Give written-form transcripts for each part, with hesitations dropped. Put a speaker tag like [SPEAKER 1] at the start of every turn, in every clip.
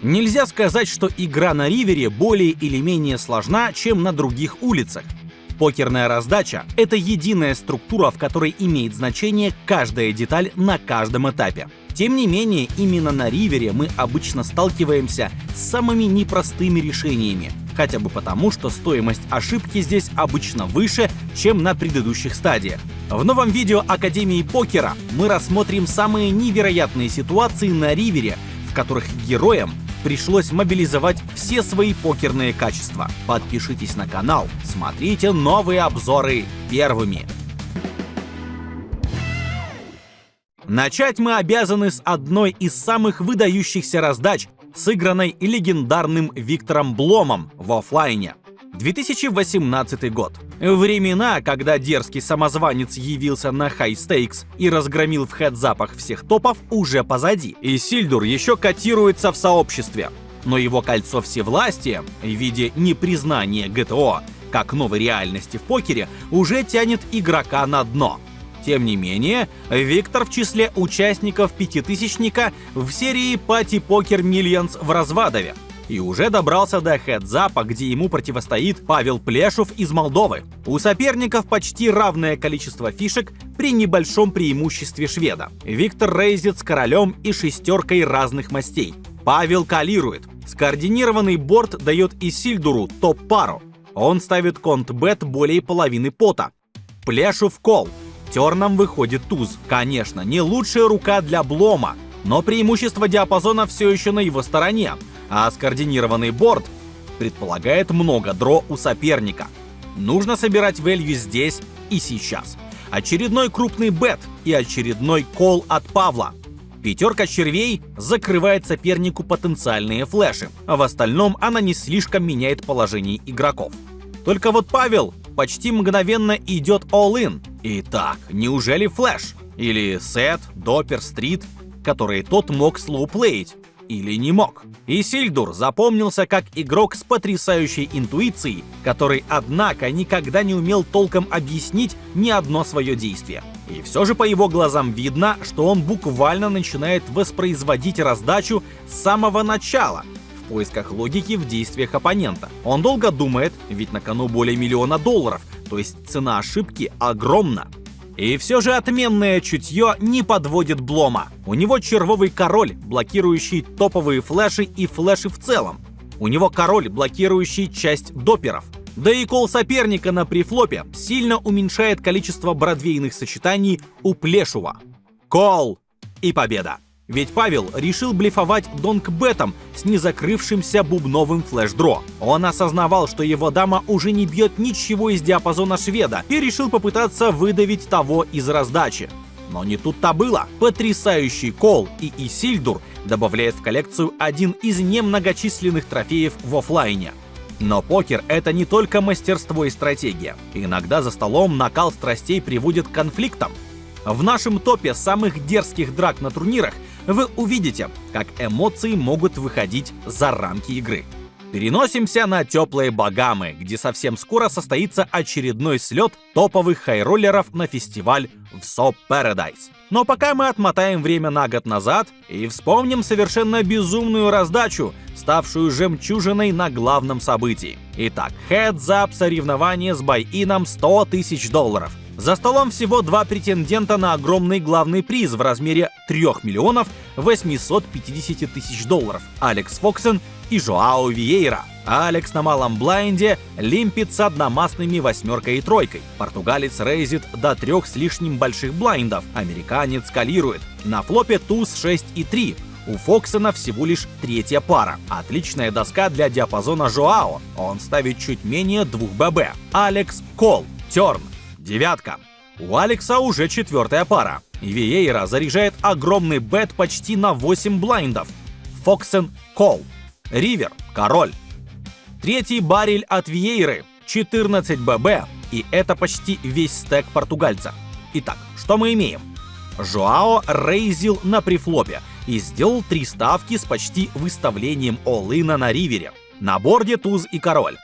[SPEAKER 1] Нельзя сказать, что игра на ривере более или менее сложна, чем на других улицах. Покерная раздача — это единая структура, в которой имеет значение каждая деталь на каждом этапе. Тем не менее, именно на ривере мы обычно сталкиваемся с самыми непростыми решениями, хотя бы потому, что стоимость ошибки здесь обычно выше, чем на предыдущих стадиях. В новом видео Академии покера мы рассмотрим самые невероятные ситуации на ривере, в которых героям пришлось мобилизовать все свои покерные качества. Подпишитесь на канал, смотрите новые обзоры первыми. Начать мы обязаны с одной из самых выдающихся раздач, сыгранной легендарным Виктором Бломом в оффлайне. 2018 год. Времена, когда дерзкий самозванец явился на High Stakes и разгромил в хедзапах всех топов, уже позади. Исильдур еще котируется в сообществе. Но его кольцо всевластия в виде непризнания ГТО как новой реальности в покере уже тянет игрока на дно. Тем не менее, Виктор в числе участников пятитысячника в серии Party Poker Millions в Развадове и уже добрался до хедзапа, где ему противостоит Павел Плешев из Молдовы. У соперников почти равное количество фишек при небольшом преимуществе шведа. Виктор рейзит с королем и шестеркой разных мастей. Павел калирует. Скоординированный борт дает Исильдуру топ-пару. Он ставит конт-бет более половины пота. Плешев кол. Терном выходит туз. Конечно, не лучшая рука для Блома, но преимущество диапазона все еще на его стороне, а скоординированный борд предполагает много дро у соперника. Нужно собирать value здесь и сейчас. Очередной крупный бет и очередной кол от Павла. Пятерка червей закрывает сопернику потенциальные флеши, а в остальном она не слишком меняет положение игроков. Только вот Павел почти мгновенно идет all-in. Итак, неужели флэш? Или сет, допер, стрит, которые тот мог слоуплеить? Или не мог? Исильдур запомнился как игрок с потрясающей интуицией, который, однако, никогда не умел толком объяснить ни одно свое действие. И все же по его глазам видно, что он буквально начинает воспроизводить раздачу с самого начала, в поисках логики в действиях оппонента. Он долго думает, ведь на кону более $1 миллиона, то есть цена ошибки огромна. И все же отменное чутье не подводит Блома. У него червовый король, блокирующий топовые флеши и флеши в целом. У него король, блокирующий часть доперов. Да и кол соперника на префлопе сильно уменьшает количество бродвейных сочетаний у Плешева. Кол и победа. Ведь Павел решил блефовать донкбетом с незакрывшимся бубновым флеш-дро. Он осознавал, что его дама уже не бьет ничего из диапазона шведа и решил попытаться выдавить того из раздачи. Но не тут-то было. Потрясающий кол и Исильдур добавляет в коллекцию один из немногочисленных трофеев в оффлайне. Но покер — это не только мастерство и стратегия. Иногда за столом накал страстей приводит к конфликтам. В нашем топе самых дерзких драк на турнирах вы увидите, как эмоции могут выходить за рамки игры. Переносимся на теплые Багамы, где совсем скоро состоится очередной слет топовых хайроллеров на фестиваль в Soap Paradise. Но пока мы отмотаем время на год назад и вспомним совершенно безумную раздачу, ставшую жемчужиной на главном событии. Итак, heads-up соревнование с бай-ином $100 000. За столом всего два претендента на огромный главный приз в размере $3 850 000. Алекс Фоксен и Жоао Виейра. Алекс на малом блайнде лимпит с одномастными восьмеркой и тройкой. Португалец рейзит до 3 с лишним больших блайндов. Американец калирует. На флопе туз 6 и 3. У Фоксена всего лишь третья пара. Отличная доска для диапазона Жоао. Он ставит чуть менее 2 ББ. Алекс кол. Терн. Девятка. У Алекса уже четвертая пара. Виейра заряжает огромный бет почти на 8 блайндов. Фоксен кол. Ривер король. Третий баррель от Виейры 14 ББ, и это почти весь стек португальца. Итак, что мы имеем? Жоао рейзил на префлопе и сделал 3 ставки с почти выставлением all-ина на ривере. На борде туз и король.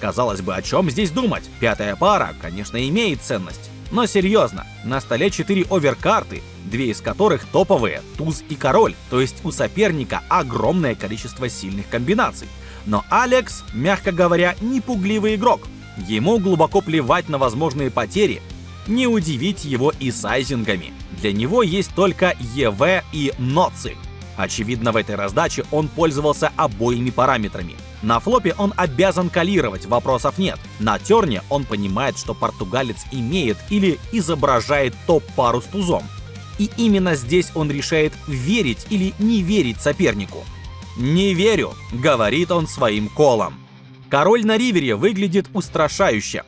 [SPEAKER 1] Казалось бы, о чем здесь думать? Пятая пара, конечно, имеет ценность. Но серьезно, на столе 4 оверкарты, 2 из которых топовые, туз и король, то есть у соперника огромное количество сильных комбинаций. Но Алекс, мягко говоря, не пугливый игрок. Ему глубоко плевать на возможные потери, не удивить его и сайзингами. Для него есть только ЕВ и ноцы. Очевидно, в этой раздаче он пользовался обоими параметрами. На флопе он обязан калировать, вопросов нет. На терне он понимает, что португалец имеет или изображает топ-пару с тузом. И именно здесь он решает верить или не верить сопернику. «Не верю», — говорит он своим колом. Король на ривере выглядит устрашающе.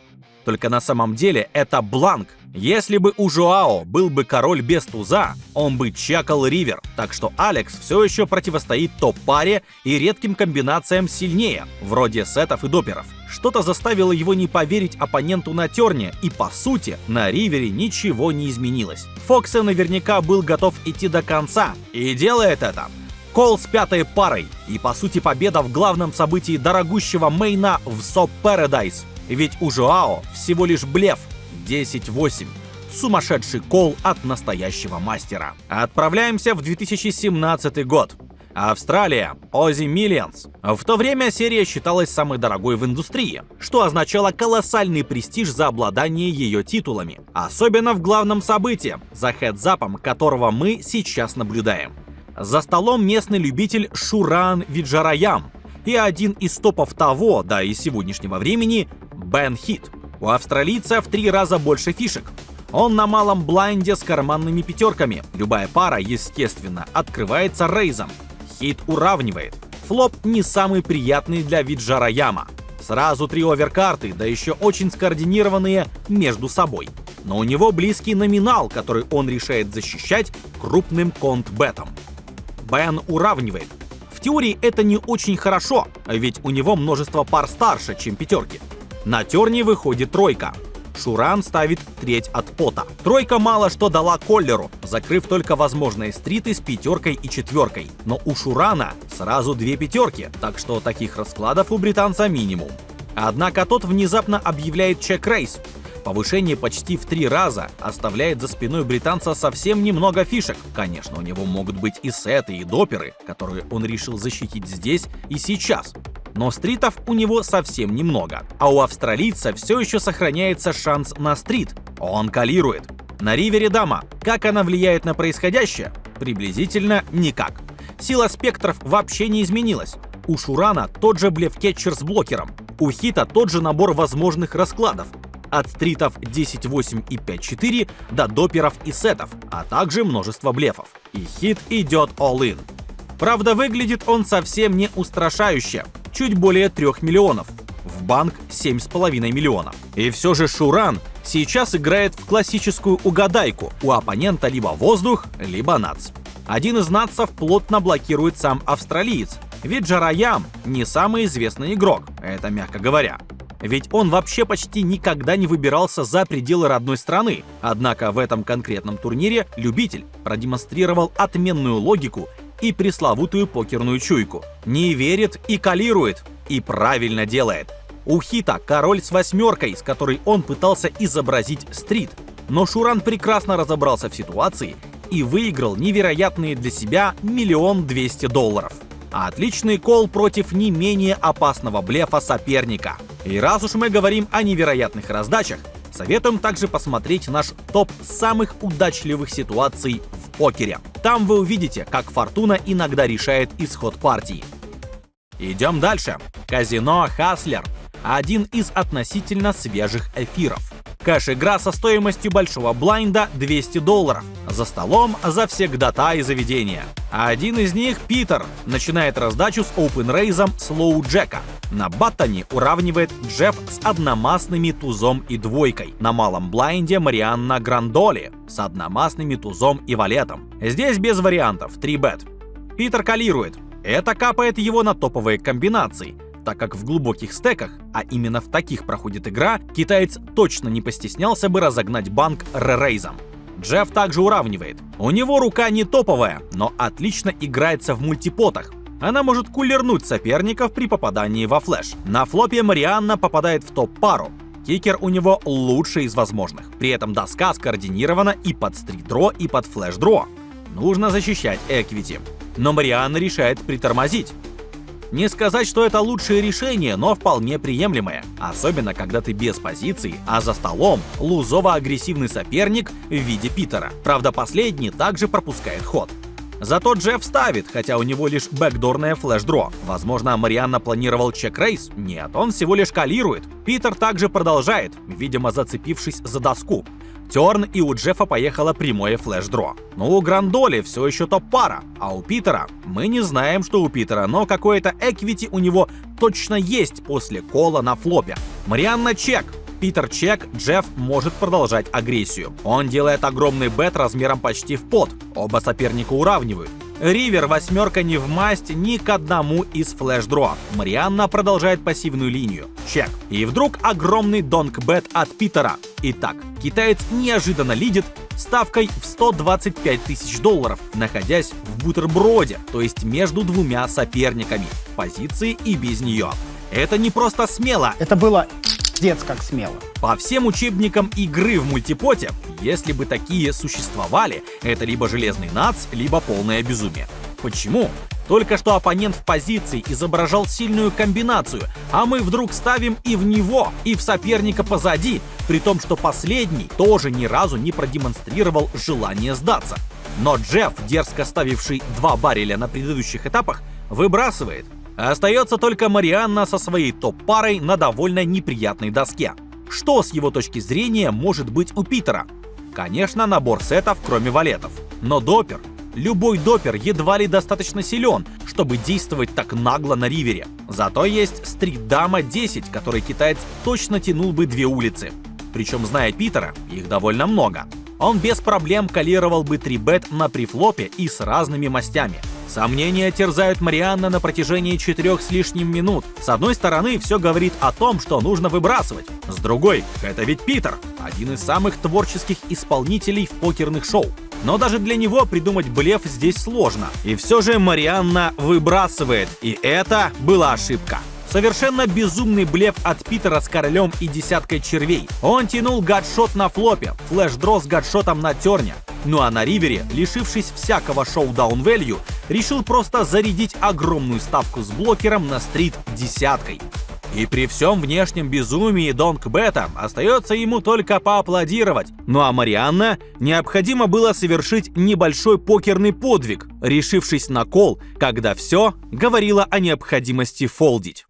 [SPEAKER 1] Только на самом деле это бланк. Если бы у Жоао был бы король без туза, он бы чекал ривер. Так что Алекс все еще противостоит топ-паре и редким комбинациям сильнее, вроде сетов и доперов. Что-то заставило его не поверить оппоненту на терне, и по сути на ривере ничего не изменилось. Фоксе наверняка был готов идти до конца и делает это. Кол с 5-й парой и по сути победа в главном событии дорогущего мейна в SOP Paradise. Ведь у Жоао всего лишь блеф 10-8. Сумасшедший кол от настоящего мастера. Отправляемся в 2017 год. Австралия, Aussie Millions. В то время серия считалась самой дорогой в индустрии, что означало колоссальный престиж за обладание ее титулами. Особенно в главном событии, за хедзапом которого мы сейчас наблюдаем. За столом местный любитель Шуран Виджараям и один из топов того, да и сегодняшнего времени, Бен Хит. У австралийца в 3 раза больше фишек. Он на малом блайнде с карманными пятерками. Любая пара, естественно, открывается рейзом. Хит уравнивает. Флоп не самый приятный для Виджараяма. Сразу 3 оверкарты, да еще очень скоординированные между собой. Но у него близкий номинал, который он решает защищать крупным конт-бетом. Бен уравнивает. В теории это не очень хорошо, ведь у него множество пар старше, чем пятерки. На терне выходит тройка. Шуран ставит треть от пота. Тройка мало что дала Коллеру, закрыв только возможные стриты с 5-кой и 4-кой. Но у Шурана сразу 2 пятерки, так что таких раскладов у британца минимум. Однако тот внезапно объявляет чек-рейс. Повышение почти в 3 раза оставляет за спиной британца совсем немного фишек. Конечно, у него могут быть и сеты, и доперы, которые он решил защитить здесь и сейчас. Но стритов у него совсем немного. А у австралийца все еще сохраняется шанс на стрит. Он калирует. На ривере дама. Как она влияет на происходящее? Приблизительно никак. Сила спектров вообще не изменилась. У Шурана тот же блеф-кетчер с блокером. У Хита тот же набор возможных раскладов. От стритов 10-8 и 5-4 до доперов и сетов, а также множество блефов. И Хит идет all-in. Правда, выглядит он совсем не устрашающе. Чуть более 3 миллионов. В банк 7,5 миллионов. И все же Шуран сейчас играет в классическую угадайку. У оппонента либо воздух, либо нац. Один из нацев плотно блокирует сам австралиец. Виджараям не самый известный игрок, это мягко говоря. Ведь он вообще почти никогда не выбирался за пределы родной страны. Однако в этом конкретном турнире любитель продемонстрировал отменную логику и пресловутую покерную чуйку. Не верит и калирует. И правильно делает. У Хита король с 8-кой, с которой он пытался изобразить стрит. Но Шуран прекрасно разобрался в ситуации и выиграл невероятные для себя $1 200 000. Отличный кол против не менее опасного блефа соперника. И раз уж мы говорим о невероятных раздачах, советуем также посмотреть наш топ самых удачливых ситуаций в покере. Там вы увидите, как фортуна иногда решает исход партии. Идем дальше. Казино Хаслер. Один из относительно свежих эфиров. Кэш-игра со стоимостью большого блайнда $200. За столом завсегдатаи заведения. Один из них, Питер, начинает раздачу с оупен-рейзом Слоу Джека. На баттоне уравнивает Джефф с одномастными тузом и 2-кой. На малом блайнде Марианна Грандоли с одномастными тузом и валетом. Здесь без вариантов, 3-бет. Питер калирует. Это капает его на топовые комбинации, так как в глубоких стеках, а именно в таких проходит игра, китаец точно не постеснялся бы разогнать банк ререйзом. Джефф также уравнивает. У него рука не топовая, но отлично играется в мультипотах. Она может кулернуть соперников при попадании во флеш. На флопе Марианна попадает в топ-пару. Кикер у него лучший из возможных. При этом доска скоординирована и под стрит-дро, и под флеш-дро. Нужно защищать эквити. Но Марианна решает притормозить. Не сказать, что это лучшее решение, но вполне приемлемое. Особенно, когда ты без позиций, а за столом лузово-агрессивный соперник в виде Питера. Правда, последний также пропускает ход. Зато Джефф ставит, хотя у него лишь бэкдорное флеш-дро. Возможно, Марианна планировал чек-рейс? Нет, он всего лишь калирует. Питер также продолжает, видимо, зацепившись за доску. Терн, и у Джеффа поехало прямое флеш-дро. Но у Грандоли все еще топ-пара, а у Питера мы не знаем, что у Питера, но какое-то эквити у него точно есть после кола на флопе. Марианна чек. Питер чек, Джефф может продолжать агрессию. Он делает огромный бет размером почти в пот. Оба соперника уравнивают. Ривер восьмерка не в масть ни к одному из флеш-дро. Марианна продолжает пассивную линию. Чек. И вдруг огромный донк-бет от Питера. Итак, китаец неожиданно лидит ставкой в $125 тысяч, находясь в бутерброде, то есть между двумя соперниками. Позиции и без нее. Это не просто смело.
[SPEAKER 2] Это было как смело.
[SPEAKER 1] По всем учебникам игры в мультипоте, если бы такие существовали, это либо железный нац, либо полное безумие. Почему? Только что оппонент в позиции изображал сильную комбинацию, а мы вдруг ставим и в него, и в соперника позади, при том, что последний тоже ни разу не продемонстрировал желание сдаться. Но Джефф, дерзко ставивший 2 барреля на предыдущих этапах, выбрасывает. Остается только Марианна со своей топ-парой на довольно неприятной доске. Что с его точки зрения может быть у Питера? Конечно, набор сетов, кроме валетов. Но допер, любой допер едва ли достаточно силен, чтобы действовать так нагло на ривере. Зато есть стрит-дама 10, который китаец точно тянул бы 2 улицы. Причем, зная Питера, их довольно много. Он без проблем калировал бы 3-бет на префлопе и с разными мастями. Сомнения терзают Марианна на протяжении 4 с лишним минут. С одной стороны, все говорит о том, что нужно выбрасывать. С другой, это ведь Питер, один из самых творческих исполнителей в покерных шоу. Но даже для него придумать блеф здесь сложно. И все же Марианна выбрасывает, и это была ошибка. Совершенно безумный блеф от Питера с королем и десяткой червей. Он тянул гадшот на флопе, флеш-дро с гадшотом на терне. Ну а на ривере, лишившись всякого шоу-даун-вэлью, решил просто зарядить огромную ставку с блокером на стрит десяткой. И при всем внешнем безумии донк-бета остается ему только поаплодировать. Ну а Марианна необходимо было совершить небольшой покерный подвиг, решившись на кол, когда все говорило о необходимости фолдить.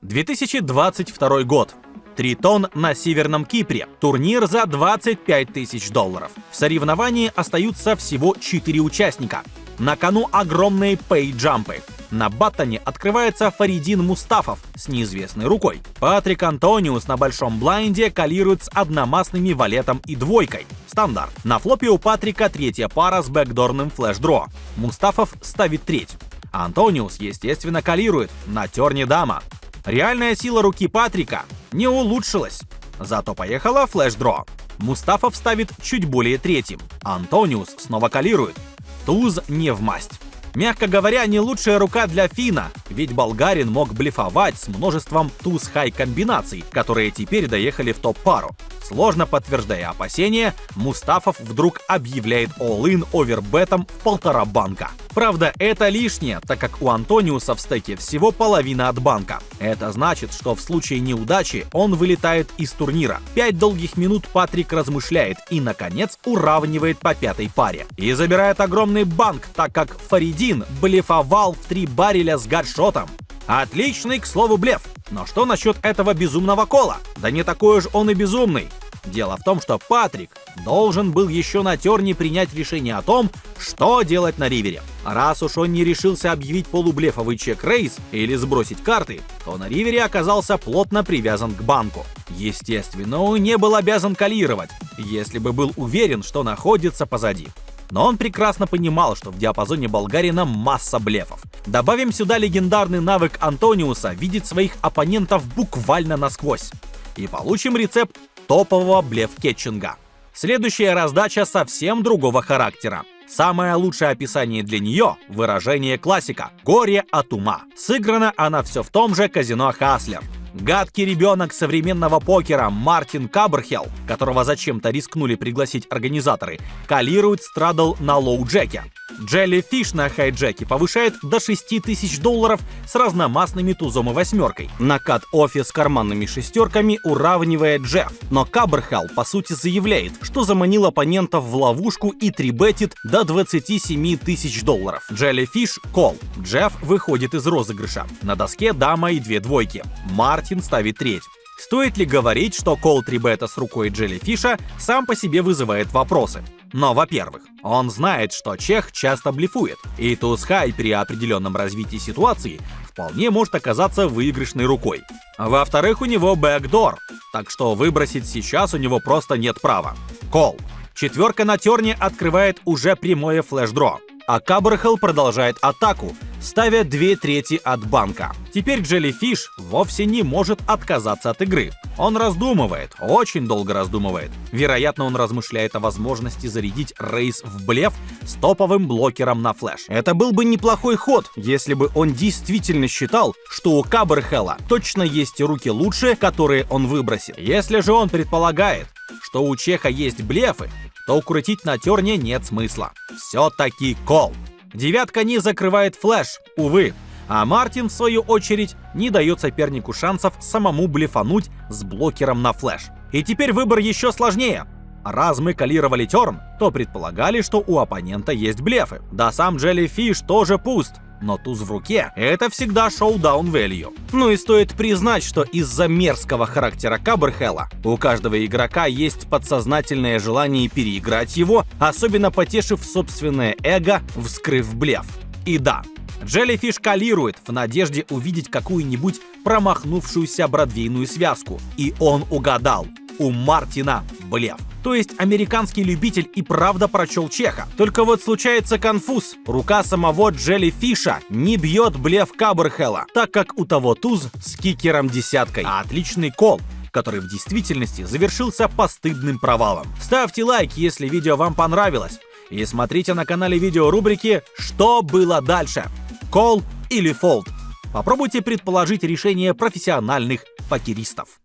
[SPEAKER 1] 2022 год. Тритон на Северном Кипре. Турнир за $25 тысяч. В соревновании остаются всего 4 участника. На кону огромные пей-джампы. На баттоне открывается Фаридин Мустафов с неизвестной рукой. Патрик Антониус на большом блайнде калирует с одномастными валетом и двойкой. Стандарт. На флопе у Патрика 3-я пара с бэкдорным флеш-дро. Мустафов ставит 3. Антониус, естественно, калирует. На терне дама. Реальная сила руки Патрика не улучшилась. Зато поехала флеш-дро. Мустафов ставит чуть более 3. Антониус снова калирует. Туз не в масть. Мягко говоря, не лучшая рука для Фина, ведь болгарин мог блефовать с множеством туз-хай комбинаций, которые теперь доехали в топ-пару. Сложно подтверждая опасения, Мустафов вдруг объявляет all-in овербетом в 1,5 банка. Правда, это лишнее, так как у Антониуса в стеке всего половина от банка. Это значит, что в случае неудачи он вылетает из турнира. 5 долгих минут Патрик размышляет и, наконец, уравнивает по 5-й паре. И забирает огромный банк, так как Фаридин блефовал в 3 барреля с гадшотом. Отличный, к слову, блеф. Но что насчет этого безумного кола? Да не такой уж он и безумный. Дело в том, что Патрик должен был еще на терне принять решение о том, что делать на ривере. Раз уж он не решился объявить полублефовый чек-рейс или сбросить карты, то на ривере оказался плотно привязан к банку. Естественно, он не был обязан калировать, если бы был уверен, что находится позади. Но он прекрасно понимал, что в диапазоне болгарина масса блефов. Добавим сюда легендарный навык Антониуса видеть своих оппонентов буквально насквозь. И получим рецепт топового блеф-кетчинга. Следующая раздача совсем другого характера. Самое лучшее описание для нее – выражение классика «Горе от ума». Сыграна она все в том же казино Хаслер. Гадкий ребенок современного покера Мартин Каберхелл, которого зачем-то рискнули пригласить организаторы, калирует страдл на лоу-джеке. Jellyfish на хайджеке повышает до $6000 с разномастными тузом и восьмеркой. На кат-оффе с карманными шестерками уравнивает Джефф, но Каберхелл по сути заявляет, что заманил оппонентов в ловушку и трибетит до $27 тысяч. Jellyfish — кол. Джефф выходит из розыгрыша. На доске дама и две двойки. Мартин ставит треть. Стоит ли говорить, что кол трибета с рукой Jellyfish'а сам по себе вызывает вопросы? Но, во-первых, он знает, что чех часто блефует, и туз-хай при определенном развитии ситуации вполне может оказаться выигрышной рукой. Во-вторых, у него бэкдор, так что выбросить сейчас у него просто нет права. Кол. Четверка на терне открывает уже прямое флеш-дро, а Каберхелл продолжает атаку, ставя 2/3 от банка. Теперь Jellyfish вовсе не может отказаться от игры. Он раздумывает, очень долго раздумывает. Вероятно, он размышляет о возможности зарядить рейс в блеф с топовым блокером на флеш. Это был бы неплохой ход, если бы он действительно считал, что у Каберхелла точно есть руки лучше, которые он выбросит. Если же он предполагает, что у чеха есть блефы, то крутить на терне нет смысла. Все-таки кол. Девятка не закрывает флеш, увы. А Мартин, в свою очередь, не дает сопернику шансов самому блефануть с блокером на флеш. И теперь выбор еще сложнее. Раз мы калировали терн, то предполагали, что у оппонента есть блефы. Да сам Jellyfish тоже пуст. Но туз в руке — это всегда шоу-даун value. Ну и стоит признать, что из-за мерзкого характера Каберхелла у каждого игрока есть подсознательное желание переиграть его, особенно потешив собственное эго, вскрыв блеф. И да, Jellyfish калирует в надежде увидеть какую-нибудь промахнувшуюся бродвейную связку. И он угадал. У Мартина блеф. То есть американский любитель и правда прочел чеха. Только вот случается конфуз. Рука самого Jellyfish'а не бьет блеф Каберхелла, так как у того туз с кикером десяткой. А отличный кол, который в действительности завершился постыдным провалом. Ставьте лайк, если видео вам понравилось. И смотрите на канале видеорубрики «Что было дальше? Кол или фолд?». Попробуйте предположить решение профессиональных покеристов.